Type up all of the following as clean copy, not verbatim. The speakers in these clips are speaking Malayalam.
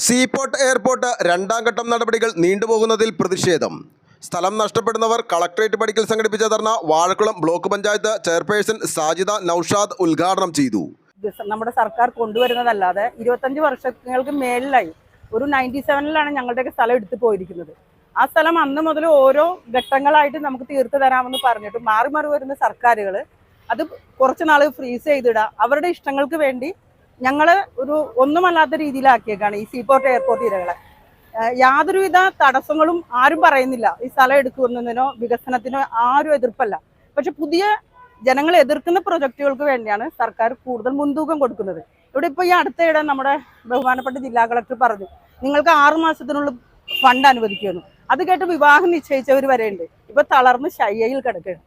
സീപോർട്ട് എയർപോർട്ട് രണ്ടാം ഘട്ടം നടപടികൾ നീണ്ടുപോകുന്നതിൽ പ്രതിഷേധം. സ്ഥലം നഷ്ടപ്പെടുന്നവർ കളക്ടറേറ്റ് പടിക്കൽ സംഘടിപ്പിച്ച ധർണ വാഴക്കുളം ബ്ലോക്ക് പഞ്ചായത്ത് ചെയർപേഴ്സൺ സാജിദ നൌഷാദ് ഉദ്ഘാടനം ചെയ്തു. നമ്മുടെ സർക്കാർ കൊണ്ടുവരുന്നതല്ലാതെ 25 വർഷങ്ങൾക്ക് മേളിലായി. ഒരു 97-ലാണ് ഞങ്ങളുടെയൊക്കെ സ്ഥലം എടുത്തു പോയിരിക്കുന്നത്. ആ സ്ഥലം അന്ന് മുതൽ ഓരോ ഘട്ടങ്ങളായിട്ട് നമുക്ക് തീർത്തു തരാമെന്ന് പറഞ്ഞിട്ട് മാറി മാറി വരുന്ന സർക്കാരുകൾ അത് കുറച്ച് നാൾ ഫ്രീസ് ചെയ്തിടുക, അവരുടെ ഇഷ്ടങ്ങൾക്ക് വേണ്ടി ഞങ്ങൾ ഒരു ഒന്നുമല്ലാത്ത രീതിയിലാക്കിയേക്കാണ് ഈ സീപോർട്ട് എയർപോർട്ട് ഇരകളെ. യാതൊരുവിധ തടസ്സങ്ങളും ആരും പറയുന്നില്ല. ഈ സ്ഥലം എടുക്കുന്നതിനോ വികസനത്തിനോ ആരും എതിർപ്പല്ല. പക്ഷെ പുതിയ ജനങ്ങൾ എതിർക്കുന്ന പ്രൊജക്റ്റുകൾക്ക് വേണ്ടിയാണ് സർക്കാർ കൂടുതൽ മുൻതൂക്കം കൊടുക്കുന്നത്. ഇവിടെ ഇപ്പോൾ ഈ അടുത്തയിടെ നമ്മുടെ ബഹുമാനപ്പെട്ട ജില്ലാ കളക്ടർ പറഞ്ഞു, നിങ്ങൾക്ക് 6 മാസത്തിനുള്ളിൽ ഫണ്ട് അനുവദിക്കുമെന്ന്. അത് കേട്ട് വിവാഹം നിശ്ചയിച്ചവർ വരെയുണ്ട്. ഇപ്പൊ തളർന്ന് ശയ്യയിൽ കിടക്കുകയാണ്.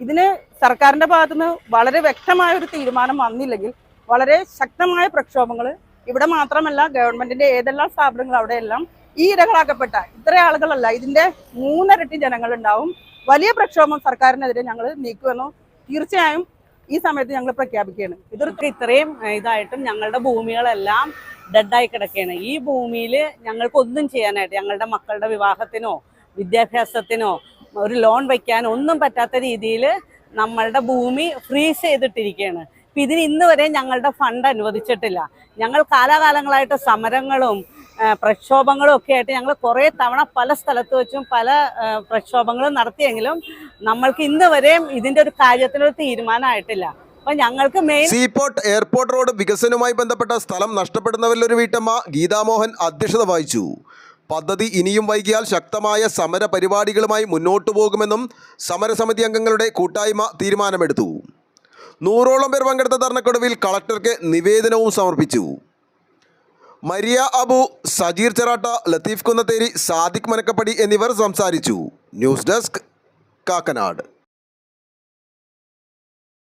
ഇതിന് സർക്കാരിന്റെ ഭാഗത്തുനിന്ന് വളരെ വ്യക്തമായ ഒരു തീരുമാനം വന്നില്ലെങ്കിൽ വളരെ ശക്തമായ പ്രക്ഷോഭങ്ങൾ ഇവിടെ മാത്രമല്ല, ഗവൺമെന്റിന്റെ ഏതെല്ലാം സ്ഥാപനങ്ങൾ അവിടെയെല്ലാം ഈ ഇരകളാക്കപ്പെട്ട ഇത്ര ആളുകളല്ല, ഇതിന്റെ 3 ഇരട്ടി ജനങ്ങളുണ്ടാവും. വലിയ പ്രക്ഷോഭം സർക്കാരിനെതിരെ ഞങ്ങൾ നീക്കുമെന്നോ തീർച്ചയായും ഈ സമയത്ത് ഞങ്ങൾ പ്രഖ്യാപിക്കുകയാണ്. ഇതൊക്കെ ഇത്രയും ഇതായിട്ടും ഞങ്ങളുടെ ഭൂമികളെല്ലാം ഡെഡായി കിടക്കുകയാണ്. ഈ ഭൂമിയിൽ ഞങ്ങൾക്ക് ഒന്നും ചെയ്യാനായിട്ട്, ഞങ്ങളുടെ മക്കളുടെ വിവാഹത്തിനോ വിദ്യാഭ്യാസത്തിനോ ഒരു ലോൺ വയ്ക്കാനോ ഒന്നും പറ്റാത്ത രീതിയിൽ നമ്മളുടെ ഭൂമി ഫ്രീസ് ചെയ്തിട്ടിരിക്കുകയാണ്. അപ്പം ഇതിന് ഇന്ന് വരെ ഞങ്ങളുടെ ഫണ്ട് അനുവദിച്ചിട്ടില്ല. ഞങ്ങൾ കാലാകാലങ്ങളായിട്ട് സമരങ്ങളും പ്രക്ഷോഭങ്ങളും ഒക്കെ ആയിട്ട് ഞങ്ങൾ കുറേ തവണ പല സ്ഥലത്ത് വെച്ചും പല പ്രക്ഷോഭങ്ങളും നടത്തിയെങ്കിലും നമ്മൾക്ക് ഇന്ന് വരെയും ഇതിൻ്റെ ഒരു കാര്യത്തിനൊരു തീരുമാനമായിട്ടില്ല. അപ്പം ഞങ്ങൾക്ക് സീപോർട്ട് എയർപോർട്ട് റോഡ് വികസനവുമായി ബന്ധപ്പെട്ട സ്ഥലം നഷ്ടപ്പെടുന്നവരിൽ ഒരു വീട്ടമ്മ ഗീതാമോഹൻ അധ്യക്ഷത വഹിച്ചു. പദ്ധതി ഇനിയും വൈകിയാൽ ശക്തമായ സമര പരിപാടികളുമായി മുന്നോട്ടു പോകുമെന്നും സമരസമിതി അംഗങ്ങളുടെ കൂട്ടായ്മ തീരുമാനമെടുത്തു. 100ഓളം പേർ പങ്കെടുത്ത ധർണക്കൊടുവിൽ കളക്ടർക്ക് നിവേദനവും സമർപ്പിച്ചു. മരിയ അബു, സജീർ ചെറാട്ട, ലത്തീഫ് കുന്നത്തേരി, സാദിഖ് മനക്കപ്പടി എന്നിവർ സംസാരിച്ചു. News desk, Kakkanad.